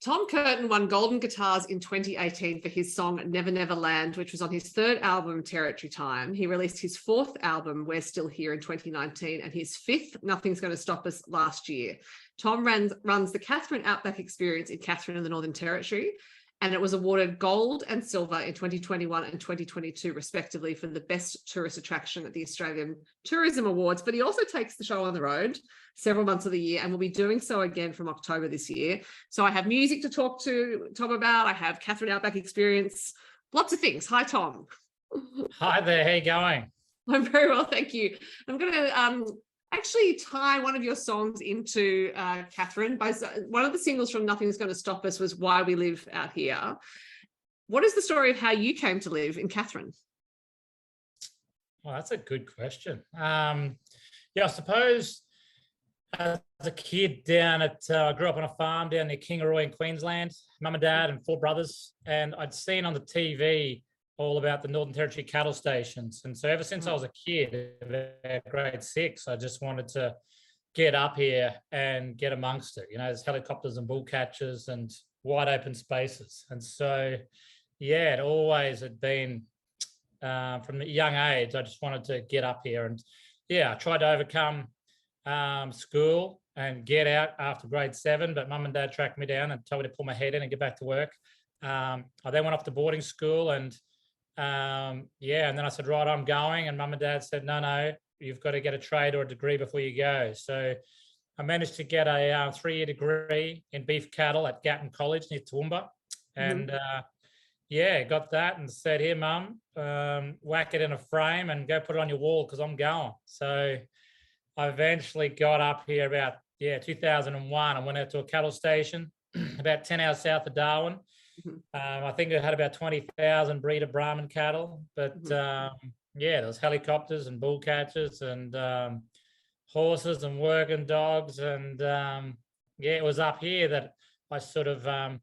Tom Curtin won Golden Guitars in 2018 for his song Never Never Land, which was on his third album, Territory Time. He released his fourth album, We're Still Here, in 2019, and his fifth, Nothing's Going to Stop Us, last year. Tom runs the Katherine Outback Experience in Katherine in the Northern Territory, and it was awarded gold and silver in 2021 and 2022, respectively, for the best tourist attraction at the Australian Tourism Awards. But he also takes the show on the road several months of the year and will be doing so again from October this year. So I have music to talk to Tom about. I have Katherine Outback Experience, lots of things. Hi, Tom. Hi there. How you going? I'm very well, thank you. I'm going to actually tie one of your songs into Katherine. One of the singles from Nothing's Going to Stop Us was Why We Live Out Here. What is the story of how you came to live in Katherine? Well, that's a good question. Yeah, I suppose as a kid I grew up on a farm down near Kingaroy in Queensland, mum and dad and four brothers, and I'd seen on the TV all about the Northern Territory cattle stations. And so ever since I was a kid, about grade 6, I just wanted to get up here and get amongst it. You know, there's helicopters and bull catchers and wide open spaces. And so, yeah, it always had been from a young age, I just wanted to get up here. And yeah, I tried to overcome school and get out after grade 7, but mum and dad tracked me down and told me to pull my head in and get back to work. I then went off to boarding school and and then I said, right, I'm going. And mum and dad said, no, you've got to get a trade or a degree before you go. So I managed to get a 3-year degree in beef cattle at Gatton College near Toowoomba. And got that and said, here, mum, whack it in a frame and go put it on your wall because I'm going. So I eventually got up here about 2001. I went out to a cattle station about 10 hours south of Darwin. I think it had about 20,000 breeder Brahman cattle, but there was helicopters and bull catchers and horses and working dogs. And it was up here that I sort of, I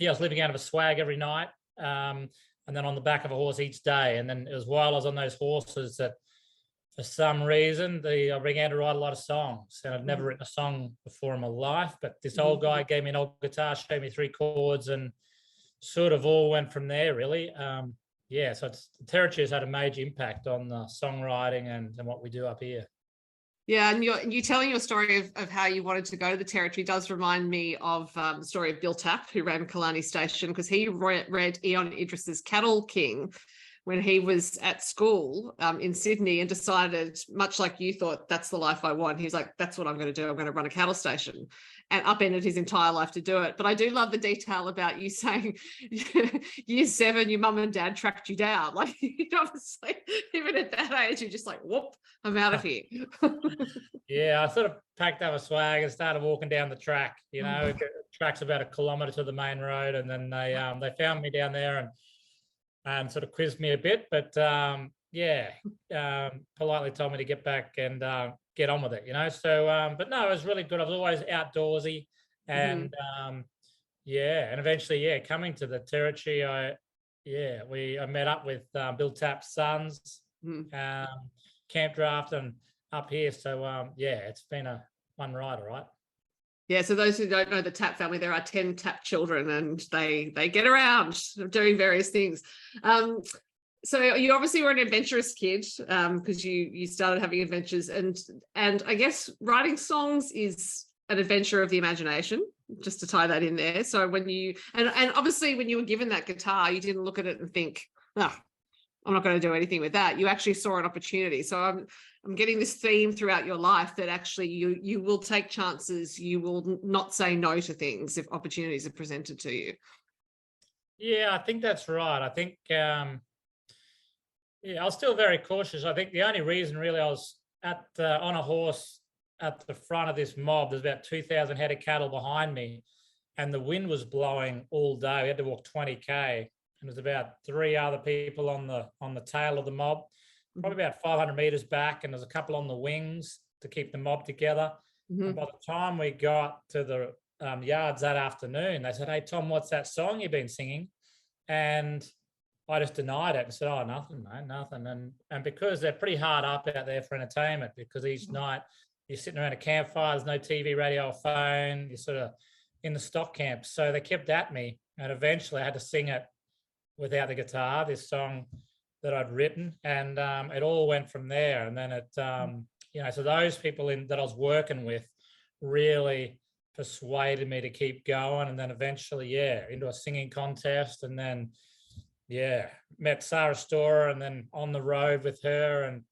was living out of a swag every night and then on the back of a horse each day. And then it was while I was on those horses that for some reason, I began to write a lot of songs, and I'd never written a song before in my life, but this old guy gave me an old guitar, showed me 3 chords, and sort of all went from there, really. So the Territory has had a major impact on the songwriting and what we do up here. Yeah, and you telling your story of how you wanted to go to the Territory does remind me of the story of Bill Tapp, who ran Killarney Station, because he read Eon Idris's Cattle King when he was at school in Sydney and decided, much like you thought, that's the life I want. He was like, that's what I'm going to do. I'm going to run a cattle station, and upended his entire life to do it. But I do love the detail about you saying year 7, your mum and dad tracked you down. Like, obviously, even at that age, you're just like, whoop, I'm out of here. Yeah, I sort of packed up a swag and started walking down the track. You know, the track's about 1 kilometre to the main road, and then they found me down there and sort of quizzed me a bit, but politely told me to get back and get on with it, you know. So, but no, it was really good. I was always outdoorsy, and and eventually, coming to the Territory, I met up with Bill Tapp's sons, camp draft, and up here. So, it's been a fun ride, all right. Yeah, so those who don't know the Tapp family, there are 10 Tapp children, and they get around doing various things. So you obviously were an adventurous kid because you started having adventures, and I guess writing songs is an adventure of the imagination, just to tie that in there. So when you and obviously when you were given that guitar, you didn't look at it and think, oh, I'm not going to do anything with that. You actually saw an opportunity. So I'm getting this theme throughout your life that actually you will take chances. You will not say no to things if opportunities are presented to you. Yeah, I think that's right. I think, I was still very cautious. I think the only reason really I was on a horse at the front of this mob, there's about 2,000 head of cattle behind me, and the wind was blowing all day. We had to walk 20K. And there's about 3 other people on the tail of the mob, probably about 500 meters back, and there's a couple on the wings to keep the mob together. And by the time we got to the yards that afternoon, they said, "Hey, Tom, what's that song you've been singing?" And I just denied it and said, "Oh, nothing, mate, nothing." And because they're pretty hard up out there for entertainment, because each night you're sitting around a campfire, there's no TV, radio, or phone, you're sort of in the stock camp. So they kept at me, and eventually I had to sing it without the guitar, this song that I'd written, and it all went from there. And then it, so those people that I was working with really persuaded me to keep going. And then eventually, into a singing contest, and then, met Sarah Storer, and then on the road with her. And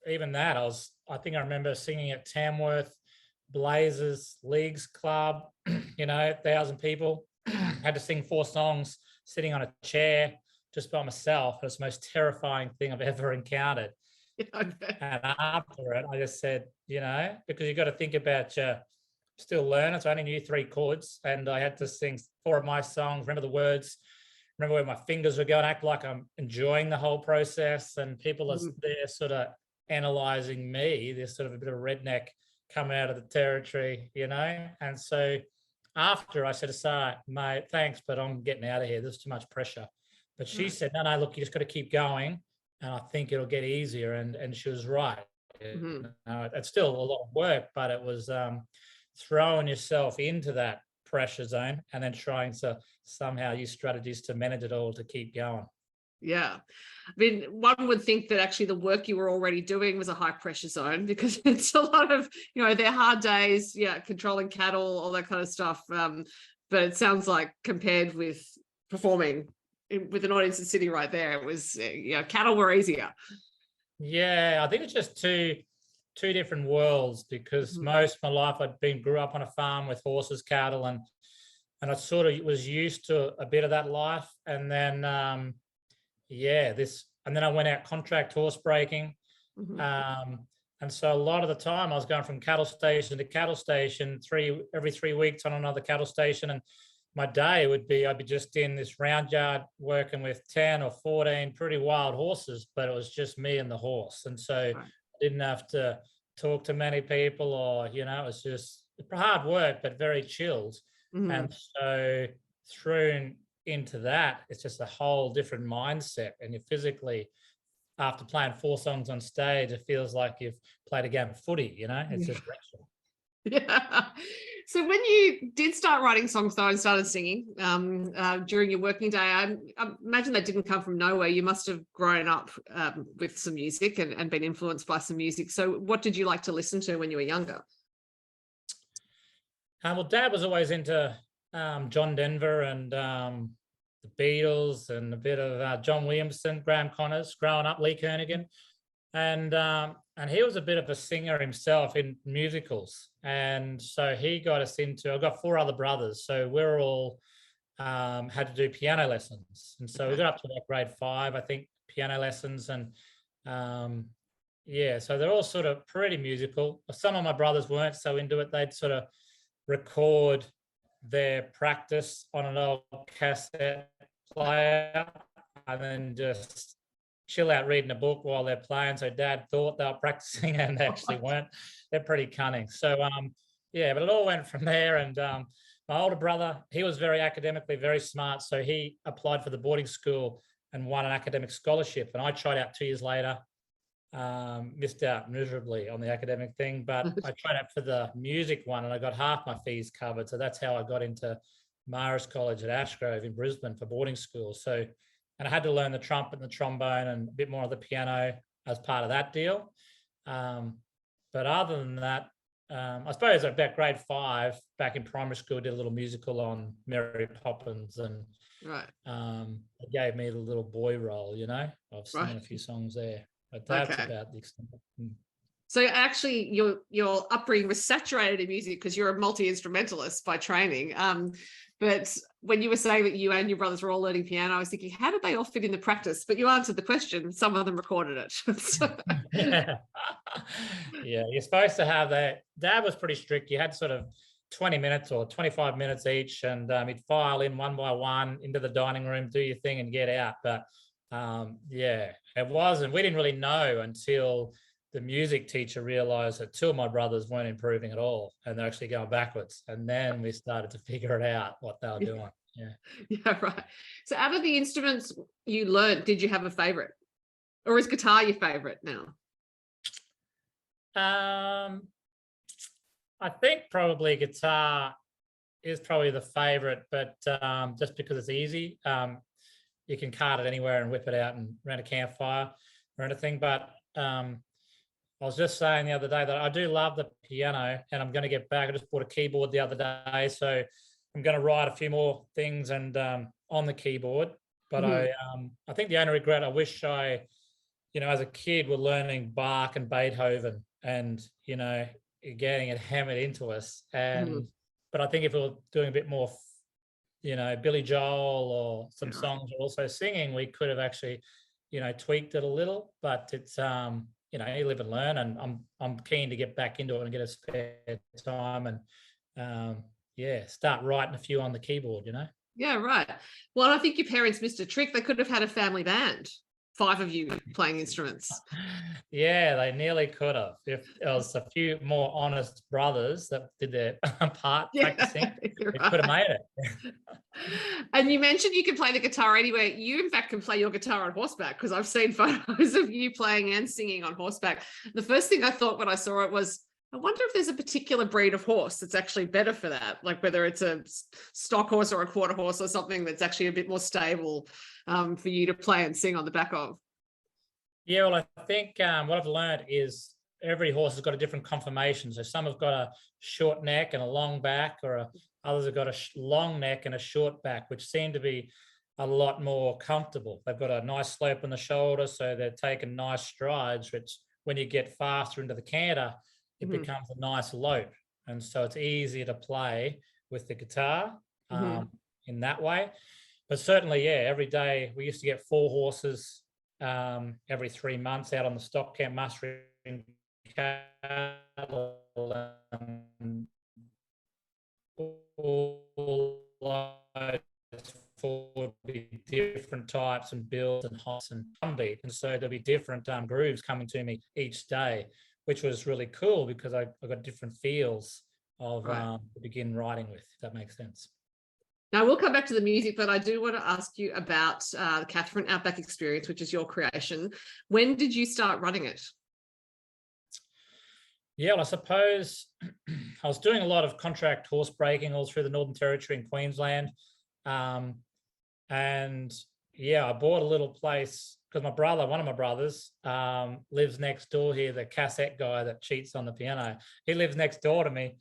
even that, I think I remember singing at Tamworth Blazers Leagues Club, 1,000 people. Had to sing 4 songs sitting on a chair just by myself. It was the most terrifying thing I've ever encountered. And after it, I just said, because you've got to think about your still learning. So I only knew 3 chords, and I had to sing 4 of my songs, remember the words, remember where my fingers were going, act like I'm enjoying the whole process. And people are there sort of analyzing me. There's sort of a bit of redneck coming out of the territory, And so after I said to Sarah, mate, thanks, but I'm getting out of here. There's too much pressure. But she said, no, look, you just got to keep going, and I think it'll get easier. And she was right. It's still a lot of work, but it was throwing yourself into that pressure zone and then trying to somehow use strategies to manage it all to keep going. Yeah. I mean, one would think that actually the work you were already doing was a high pressure zone, because it's a lot of, they're hard days, controlling cattle, all that kind of stuff. But it sounds like compared with performing with an audience in Sydney right there, it was, cattle were easier. Yeah, I think it's just two different worlds, because most of my life grew up on a farm with horses, cattle, and I sort of was used to a bit of that life. And then and then I went out contract horse breaking. And so a lot of the time I was going from cattle station to cattle station every 3 weeks on another cattle station. And my day I'd be just in this round yard working with 10 or 14 pretty wild horses, but it was just me and the horse. And so I didn't have to talk to many people, or, it was just hard work, but very chilled. And so through into that, it's just a whole different mindset. And you physically, after playing 4 songs on stage, it feels like you've played a game of footy, it's just ritual. Yeah. So when you did start writing songs though and started singing during your working day, I imagine that didn't come from nowhere. You must have grown up with some music and been influenced by some music. So what did you like to listen to when you were younger? Well, Dad was always into John Denver and the Beatles, and a bit of John Williamson, Graham Connors, growing up, Lee Kernaghan. And he was a bit of a singer himself in musicals. And so he got us into, I've got 4 other brothers. So we're all had to do piano lessons. And so we got up to about grade 5, I think, piano lessons. And so they're all sort of pretty musical. Some of my brothers weren't so into it. They'd sort of record their practice on an old cassette player and then just chill out reading a book while they're playing. So Dad thought they were practicing and they actually weren't. They're pretty cunning. So but it all went from there. And my older brother, he was very academically very smart, so he applied for the boarding school and won an academic scholarship. And I tried out 2 years later, missed out miserably on the academic thing, but I tried out for the music one and I got half my fees covered. So that's how I got into Marist College at Ashgrove in Brisbane for boarding school. So, and I had to learn the trumpet and the trombone and a bit more of the piano as part of that deal. But other than that, I suppose about grade 5 back in primary school, did a little musical on Mary Poppins, and it gave me the little boy role, I've sung a few songs there. But that's about the extent. So actually your upbringing was saturated in music because you're a multi-instrumentalist by training. But when you were saying that you and your brothers were all learning piano, I was thinking, how did they all fit in the practice? But you answered the question. Some of them recorded it. Yeah, you're supposed to have that. Dad was pretty strict. You had sort of 20 minutes or 25 minutes each, and he'd file in one by one into the dining room, do your thing and get out. But it wasn't. We didn't really know until the music teacher realized that 2 of my brothers weren't improving at all and they're actually going backwards. And then we started to figure it out what they were doing. Yeah, right. So out of the instruments you learned, did you have a favorite? Or is guitar your favorite now? I think probably guitar is probably the favorite, but just because it's easy, you can cart it anywhere and whip it out and around a campfire or anything. But I was just saying the other day that I do love the piano, and I'm going to get back. I just bought a keyboard the other day, so I'm going to write a few more things and on the keyboard. But I think the only regret, I wish I, as a kid, were learning Bach and Beethoven, and getting it hammered into us. And but I think if we were doing a bit more, Billy Joel or some songs we're also singing, we could have actually, tweaked it a little. But it's you live and learn, and I'm keen to get back into it and get a spare time and start writing a few on the keyboard. Yeah, right. Well, I think your parents missed a trick. They could have had a family band, 5 of you playing instruments. Yeah, they nearly could have. If there was a few more honest brothers that did their part practicing, we could have made it. And you mentioned you can play the guitar anywhere. You, in fact, can play your guitar on horseback, because I've seen photos of you playing and singing on horseback. The first thing I thought when I saw it was, I wonder if there's a particular breed of horse that's actually better for that, like whether it's a stock horse or a quarter horse or something that's actually a bit more stable for you to play and sing on the back of. Yeah, well, I think what I've learned is every horse has got a different conformation. So some have got a short neck and a long back, or others have got a long neck and a short back, which seem to be a lot more comfortable. They've got a nice slope on the shoulder, so they're taking nice strides, which when you get faster into the canter, it becomes a nice lope. And so it's easier to play with the guitar in that way. But certainly, every day we used to get 4 horses every 3 months out on the stock camp mustering cattle, and all for different types and builds and hops and upbeat. And so there'll be different grooves coming to me each day, which was really cool because I got different feels of to begin writing with, if that makes sense. Now, we'll come back to the music, but I do want to ask you about the Katherine Outback Experience, which is your creation. When did you start running it? Yeah, well, I suppose I was doing a lot of contract horse breaking all through the Northern Territory in Queensland. And I bought a little place because one of my brothers, lives next door here, the cassette guy that cheats on the piano. He lives next door to me.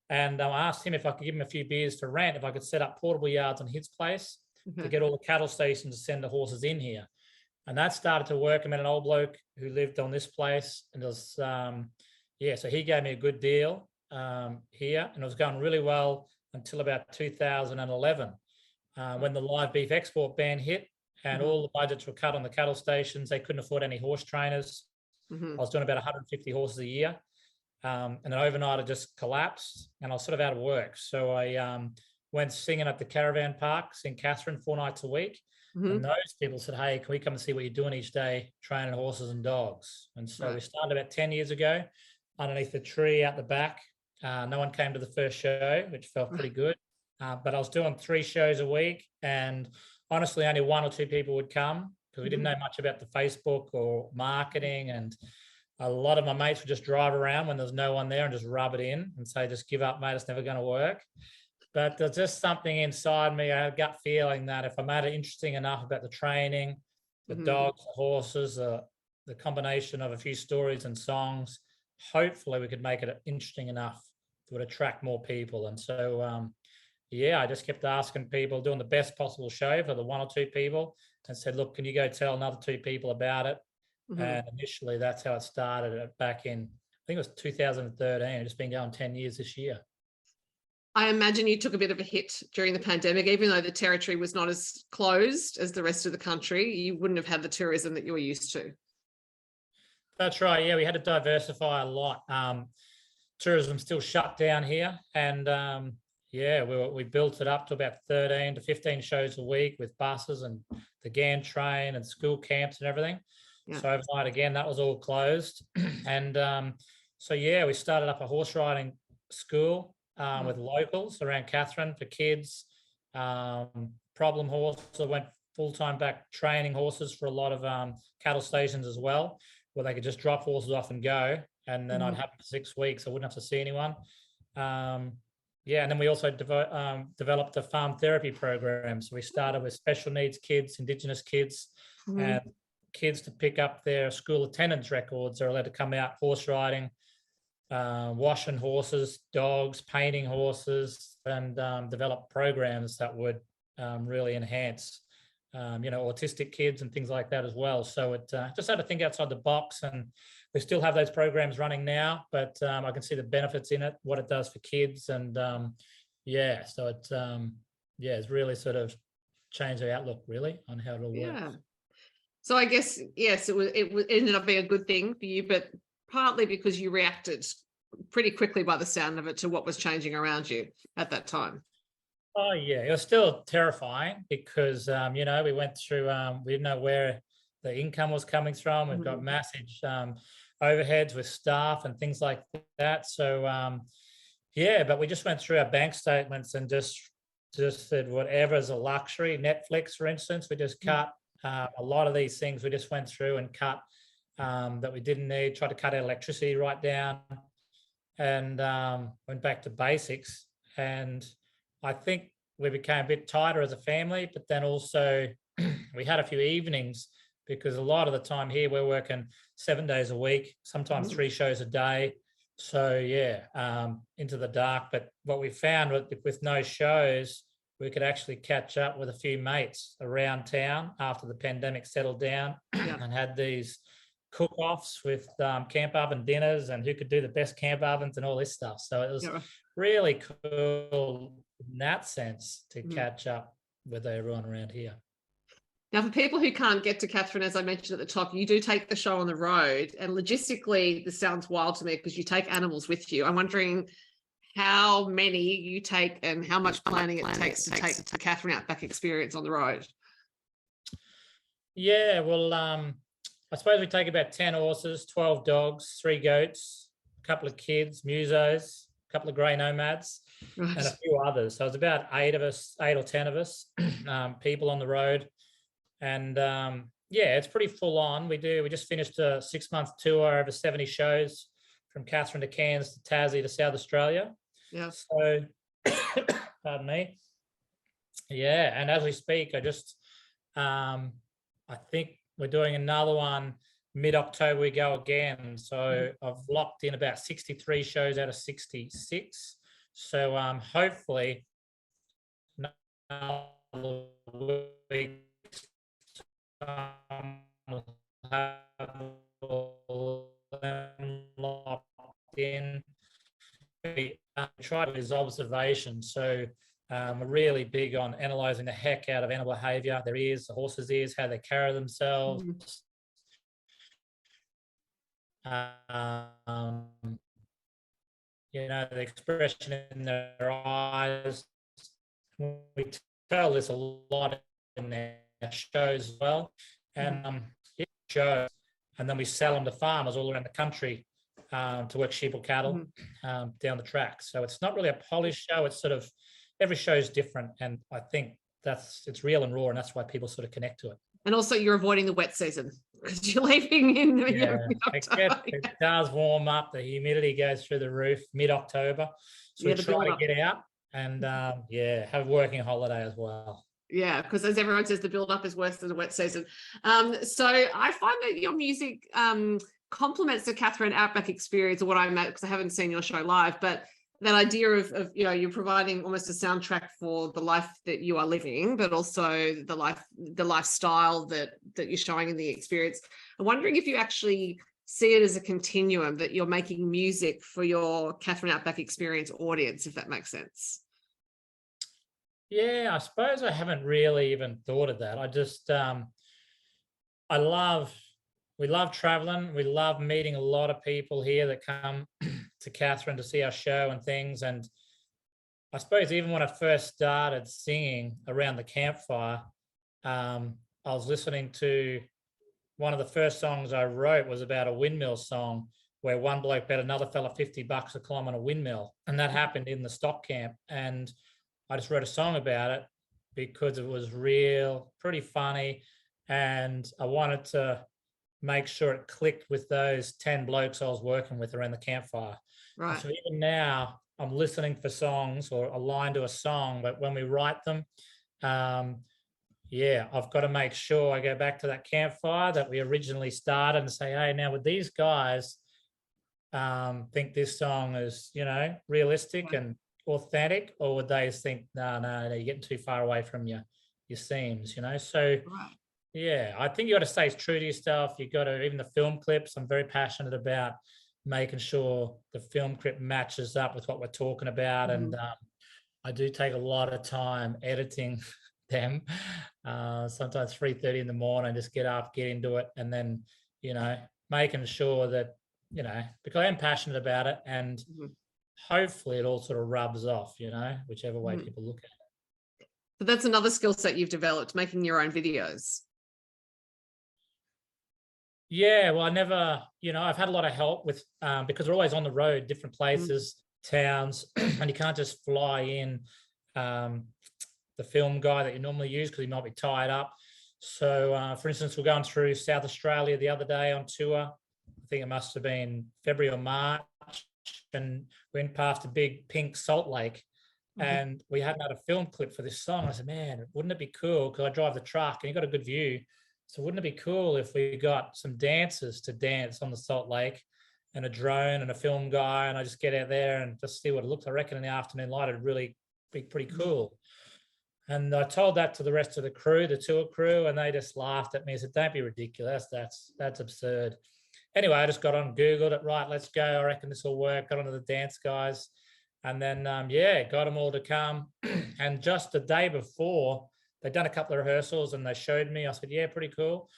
And I asked him if I could give him a few beers for rent, if I could set up portable yards on his place to get all the cattle stations to send the horses in here. And that started to work. I met an old bloke who lived on this place, and it was, so he gave me a good deal here, and it was going really well until about 2011, when the live beef export ban hit and all the budgets were cut on the cattle stations. They couldn't afford any horse trainers. I was doing about 150 horses a year. And then overnight, I just collapsed and I was sort of out of work. So I went singing at the caravan parks in Katherine 4 nights a week. And those people said, hey, can we come and see what you're doing each day, training horses and dogs? And so we started about 10 years ago underneath the tree out the back. No one came to the first show, which felt pretty good. But I was doing 3 shows a week, and honestly, only 1 or 2 people would come because we didn't know much about the Facebook or marketing. And a lot of my mates would just drive around when there's no one there and just rub it in and say, just give up, mate, it's never going to work. But there's just something inside me. I had a gut feeling that if I made it interesting enough about the training, the dogs, the horses, the combination of a few stories and songs, hopefully we could make it interesting enough that would attract more people. And so, I just kept asking people, doing the best possible show for the 1 or 2 people, and said, look, can you go tell another 2 people about it? And initially, that's how it started back in, I think it was 2013. It's been going 10 years this year. I imagine you took a bit of a hit during the pandemic, even though the territory was not as closed as the rest of the country. You wouldn't have had the tourism that you were used to. That's right. Yeah, we had to diversify a lot. Tourism still shut down here, and we built it up to about 13 to 15 shows a week with buses and the GAN train and school camps and everything. Yeah. So overnight, again, that was all closed. And we started up a horse riding school with locals around Katherine for kids. Problem horse. So I went full-time back training horses for a lot of cattle stations as well, where they could just drop horses off and go. And then I'd have them for 6 weeks. I wouldn't have to see anyone. yeah, and then we also developed a farm therapy program. So we started with special needs kids, Indigenous kids, and kids to pick up their school attendance records. They're allowed to come out horse riding, washing horses, dogs, painting horses, and develop programs that would really enhance, autistic kids and things like that as well. So it just had to think outside the box, and we still have those programs running now, but I can see the benefits in it, what it does for kids, and so it's really sort of changed the outlook really on how it'll work. So I guess, yes, it ended up being a good thing for you, but partly because you reacted pretty quickly by the sound of it to what was changing around you at that time. Oh yeah, it was still terrifying because we went through, we didn't know where the income was coming from. We've got massive overheads with staff and things like that. So but we just went through our bank statements and just said whatever is a luxury. Netflix, for instance, we just cut a lot of these things. We just went through and cut that we didn't need. Tried to cut our electricity right down, and went back to basics. And I think we became a bit tighter as a family, but then also we had a few evenings because a lot of the time here we're working 7 days a week, sometimes 3 shows a day. So into the dark. But what we found with no shows, we could actually catch up with a few mates around town after the pandemic settled down and had these cook-offs with camp oven dinners and who could do the best camp ovens and all this stuff. So it was really cool in that sense to catch up with everyone around here. Now, for people who can't get to Katherine, as I mentioned at the top, you do take the show on the road, and logistically, this sounds wild to me because you take animals with you. I'm wondering how many you take and how much planning it takes to take the Katherine Outback Experience on the road. Yeah, well, I suppose we take about 10 horses, 12 dogs, 3 goats, a couple of kids, musos, a couple of grey nomads, and a few others. So it's about 8 or 10 of us, people on the road. And it's pretty full on. We just finished a 6-month tour over 70 shows from Katherine to Cairns to Tassie to South Australia. Yeah. So, pardon me. Yeah, and as we speak, I think we're doing another one mid-October. We go again. So I've locked in about 63 shows out of 66. So hopefully another week locked in. We try to use observation. So we're really big on analysing the heck out of animal behaviour, their ears, the horses' ears, how they carry themselves. The expression in their eyes. We tell this a lot in their shows as well. And shows, and then we sell them to farmers all around the country to work sheep or cattle down the track. So it's not really a polished show. It's sort of, every show is different. And I think it's real and raw, and that's why people sort of connect to it. And also you're avoiding the wet season because you're leaving in it does warm up. The humidity goes through the roof mid-October. So we try to get out and have a working holiday as well. Yeah, because as everyone says, the build-up is worse than the wet season. So I find that your music complements the Katherine Outback Experience, or what I meant, because I haven't seen your show live, but that idea of you're providing almost a soundtrack for the life that you are living, but also the lifestyle that you're showing in the experience. I'm wondering if you actually see it as a continuum, that you're making music for your Katherine Outback Experience audience, if that makes sense. Yeah, I suppose I haven't really even thought of that. I just, we love traveling. We love meeting a lot of people here that come to Katherine to see our show and things. And I suppose even when I first started singing around the campfire, I was listening to one of the first songs I wrote was about a windmill song where one bloke bet another fella $50 to climb on a windmill. And that happened in the stock camp. And I just wrote a song about it because it was real, pretty funny, and I wanted to make sure it clicked with those 10 blokes I was working with around the campfire. Right. So even now, I'm listening for songs or a line to a song, but when we write them, yeah, I've got to make sure I go back to that campfire that we originally started and say, hey, now with these guys, think this song is, realistic and authentic, or would they think, no, you're getting too far away from your seams, So Right. yeah, I think you got to stay true to yourself. You got to, even the film clips, I'm very passionate about making sure the film clip matches up with what we're talking about. Mm-hmm. And I do take a lot of time editing them. Sometimes 3:30 in the morning, just get up, get into it, and then, making sure that, because I am passionate about it, and Mm-hmm. hopefully it all sort of rubs off, whichever way Mm-hmm. people look at it. So that's another skill set you've developed, making your own videos. Yeah, well, I never, I've had a lot of help with, because we're always on the road, different places, towns, and you can't just fly in the film guy that you normally use because he might be tied up. So, for instance, we're going through South Australia the other day on tour. I think it must have been February or March, and we went past a big pink salt lake, and we hadn't had a film clip for this song. I said, man, wouldn't it be cool? Because I drive the truck and you got a good view. So wouldn't it be cool if we got some dancers to dance on the salt lake, and a drone and a film guy, and I just get out there and just see what it looks. I reckon in the afternoon light it'd really be pretty cool. And I told that to the rest of the crew, the tour crew, and they just laughed at me and said, don't be ridiculous. That's absurd. Anyway, I just got on, Googled it, right, let's go. I reckon this will work. Got onto the dance guys. And then, got them all to come. And just the day before, they'd done a couple of rehearsals and they showed me. I said, yeah, pretty cool.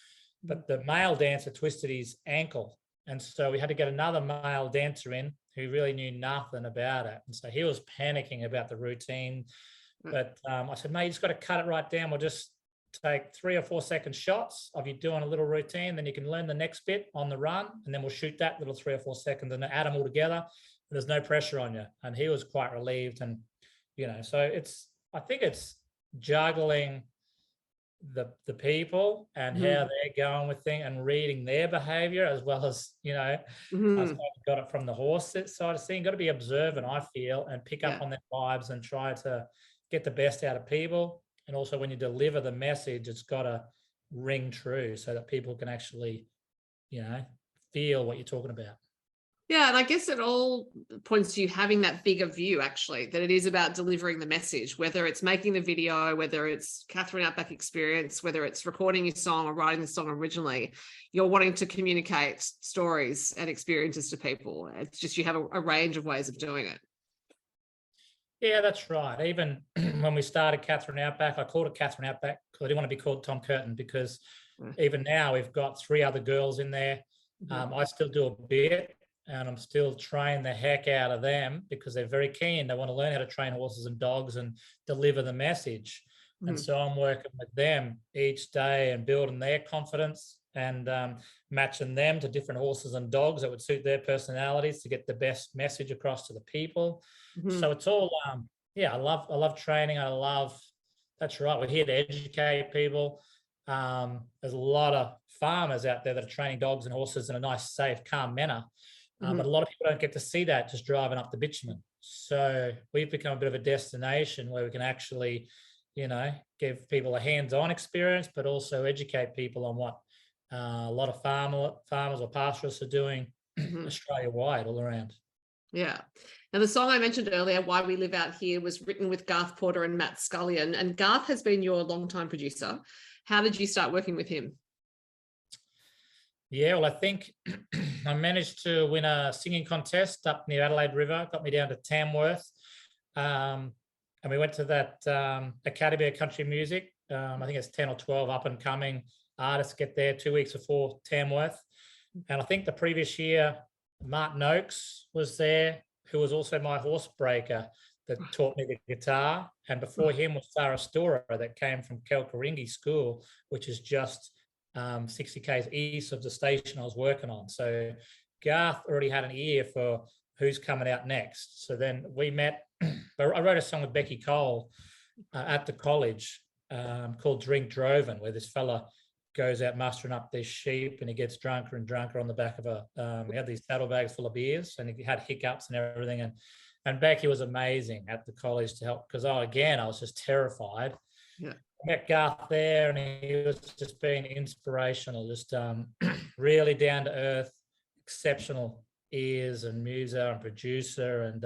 But the male dancer twisted his ankle. And so we had to get another male dancer in who really knew nothing about it. And so he was panicking about the routine. But I said, mate, you just got to cut it right down. We'll just take 3 or 4 second shots of you doing a little routine. Then you can learn the next bit on the run. And then we'll shoot that little 3 or 4 seconds and add them all together. There's no pressure on you. And he was quite relieved. And, so I think it's juggling the people and how they're going with things and reading their behavior, as well as, I got it from the horse side of things. Got to be observant, I feel, and pick up on their vibes and try to get the best out of people. And also when you deliver the message, it's got to ring true so that people can actually, feel what you're talking about. Yeah, and I guess it all points to you having that bigger view, actually, that it is about delivering the message, whether it's making the video, whether it's Katherine Outback Experience, whether it's recording your song or writing the song originally. You're wanting to communicate stories and experiences to people. It's just you have a range of ways of doing it. Yeah, that's right. Even when we started Katherine Outback, I called it Katherine Outback because I didn't want to be called Tom Curtin, because even now we've got 3 other girls in there. I still do a bit, and I'm still training the heck out of them because they're very keen. They want to learn how to train horses and dogs and deliver the message. And so I'm working with them each day and building their confidence and matching them to different horses and dogs that would suit their personalities to get the best message across to the people. So it's all, I love training. That's right. We're here to educate people. There's a lot of farmers out there that are training dogs and horses in a nice, safe, calm manner. But a lot of people don't get to see that just driving up the bitumen. So we've become a bit of a destination where we can actually, give people a hands-on experience, but also educate people on what a lot of farmers or pastoralists are doing Australia-wide, all around. Yeah. Now, the song I mentioned earlier, Why We Live Out Here, was written with Garth Porter and Matt Scullion. And Garth has been your longtime producer. How did you start working with him? Yeah, well, I think I managed to win a singing contest up near Adelaide River, got me down to Tamworth. And we went to that Academy of Country Music. I think it's 10 or 12 up and coming artists get there 2 weeks before Tamworth. And I think the previous year, Martin Oakes was there, who was also my horse breaker that taught me the guitar. And before him was Sarah Storer, that came from Kalkaringi School, which is just 60 k's east of the station I was working on. So Garth already had an ear for who's coming out next. So then we met. I wrote a song with Becky Cole at the college called Drink Droven, where this fella goes out mustering up these sheep and he gets drunker and drunker on the back of he had these saddlebags full of beers and he had hiccups and everything. And And Becky was amazing at the college to help, because I was just terrified. Yeah. I met Garth there, and he was just being inspirational, just really down to earth, exceptional ears and muser and producer. And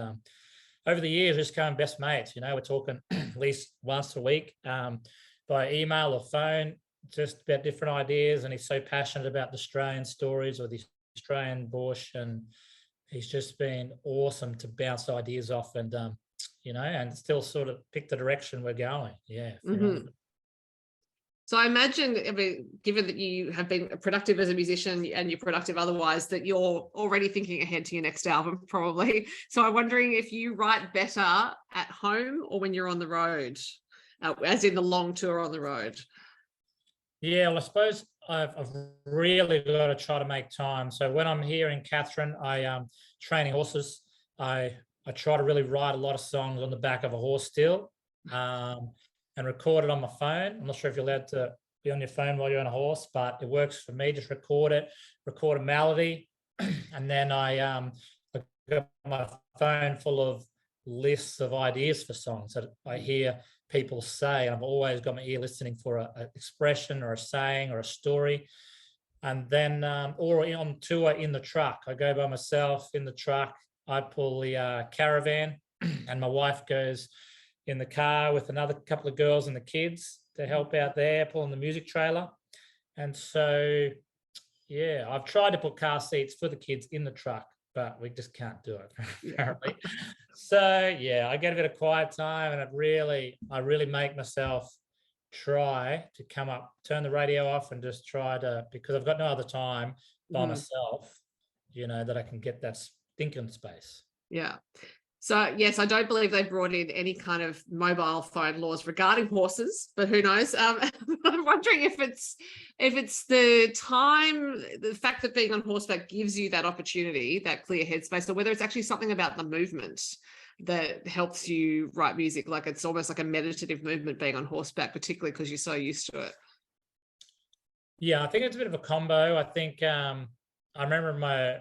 over the years, just become best mates. We're talking at least once a week by email or phone, just about different ideas. And he's so passionate about the Australian stories or the Australian bush, and he's just been awesome to bounce ideas off and and still sort of pick the direction we're going. Yeah. Mm-hmm. So I imagine, given that you have been productive as a musician and you're productive otherwise, that you're already thinking ahead to your next album, probably. So I'm wondering if you write better at home or when you're on the road, as in the long tour on the road. Yeah, well, I suppose I've really got to try to make time. So when I'm here in Katherine, I training horses. I try to really write a lot of songs on the back of a horse still. And record it on my phone. I'm not sure if you're allowed to be on your phone while you're on a horse, but it works for me. Just record a melody, and then I got my phone full of lists of ideas for songs that I hear people say. And I've always got my ear listening for an expression or a saying or a story. And then, or on tour in the truck, I go by myself in the truck. I pull the caravan, and my wife goes in the car with another couple of girls and the kids to help out there, pulling the music trailer. And so, yeah, I've tried to put car seats for the kids in the truck, but we just can't do it, apparently. So, yeah, I get a bit of quiet time, and I really make myself try to come up, turn the radio off, and just try to, because I've got no other time by myself, that I can get that thinking space. Yeah. So, yes, I don't believe they brought in any kind of mobile phone laws regarding horses, but who knows? I'm wondering if it's the time, the fact that being on horseback gives you that opportunity, that clear headspace, or whether it's actually something about the movement that helps you write music. Like it's almost like a meditative movement being on horseback, particularly because you're so used to it. Yeah, I think it's a bit of a combo. I think I remember my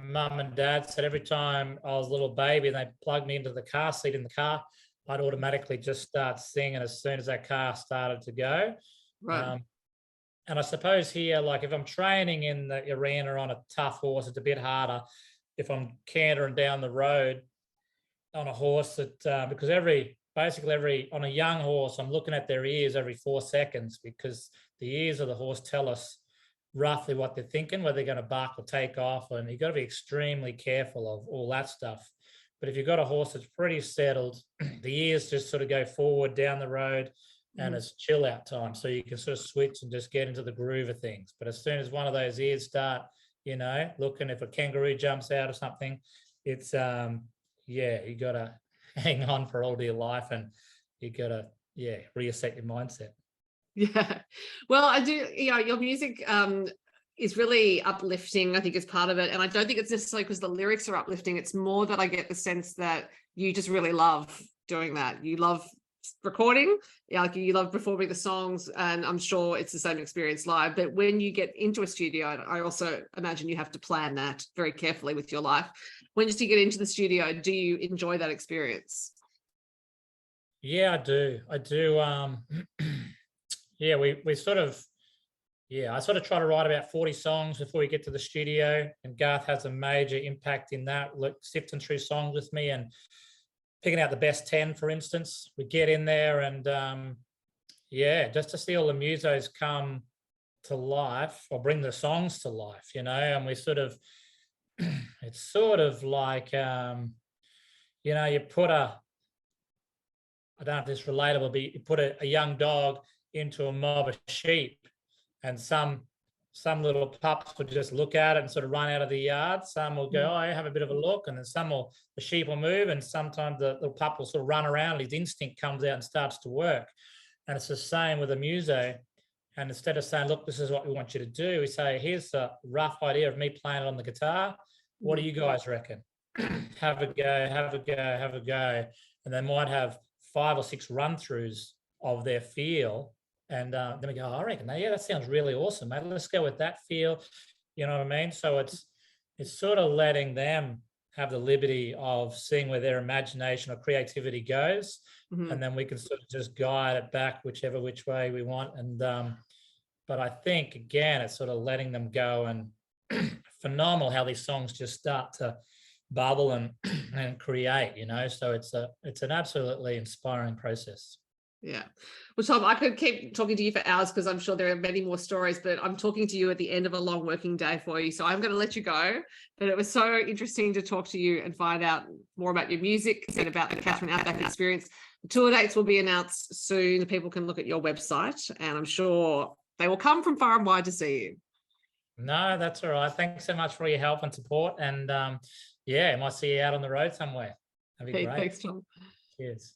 mum and dad said every time I was a little baby and they plugged me into the car seat in the car, I'd automatically just start singing as soon as that car started to go. Right. And I suppose here, like if I'm training in the arena on a tough horse, it's a bit harder. If I'm cantering down the road on a horse, that because on a young horse, I'm looking at their ears every 4 seconds, because the ears of the horse tell us roughly what they're thinking, whether they're going to bark or take off, and you've got to be extremely careful of all that stuff. But if you've got a horse that's pretty settled, the ears just sort of go forward down the road, and it's chill out time, so you can sort of switch and just get into the groove of things. But as soon as one of those ears start, looking, if a kangaroo jumps out or something, it's you got to hang on for all dear life, and you got to reset your mindset. Yeah, well, I do. Your music is really uplifting. I think is part of it, and I don't think it's necessarily because the lyrics are uplifting. It's more that I get the sense that you just really love doing that. You love recording, like you love performing the songs, and I'm sure it's the same experience live. But when you get into a studio, I also imagine you have to plan that very carefully with your life. When you get into the studio, do you enjoy that experience? Yeah, I do. Yeah, we sort of, I sort of try to write about 40 songs before we get to the studio, and Garth has a major impact in that, sifting through songs with me and picking out the best 10, for instance. We get in there and, just to see all the musos come to life, or bring the songs to life, and we sort of, it's sort of like, you put I don't know if it's relatable, but you put a young dog into a mob of sheep, and some little pups will just look at it and sort of run out of the yard. Some will go, have a bit of a look, and then the sheep will move, and sometimes the little pup will sort of run around, and his instinct comes out and starts to work. And it's the same with a muso. And instead of saying, look, this is what we want you to do, we say, here's a rough idea of me playing it on the guitar. What do you guys reckon? Have a go. And they might have 5 or 6 run-throughs of their feel. And then we go, I reckon, that sounds really awesome, mate. Let's go with that feel. You know what I mean? So it's sort of letting them have the liberty of seeing where their imagination or creativity goes, and then we can sort of just guide it back which way we want. And but I think again, it's sort of letting them go, and phenomenal how these songs just start to bubble and and create, you know. So it's an absolutely inspiring process. Yeah. Well, Tom, I could keep talking to you for hours because I'm sure there are many more stories, but I'm talking to you at the end of a long working day for you. So I'm going to let you go. But it was so interesting to talk to you and find out more about your music and about the Katherine Outback Experience. The tour dates will be announced soon. People can look at your website, and I'm sure they will come from far and wide to see you. No, that's all right. Thanks so much for your help and support. And yeah, I might see you out on the road somewhere. That'd be great. Thanks, Tom. Cheers.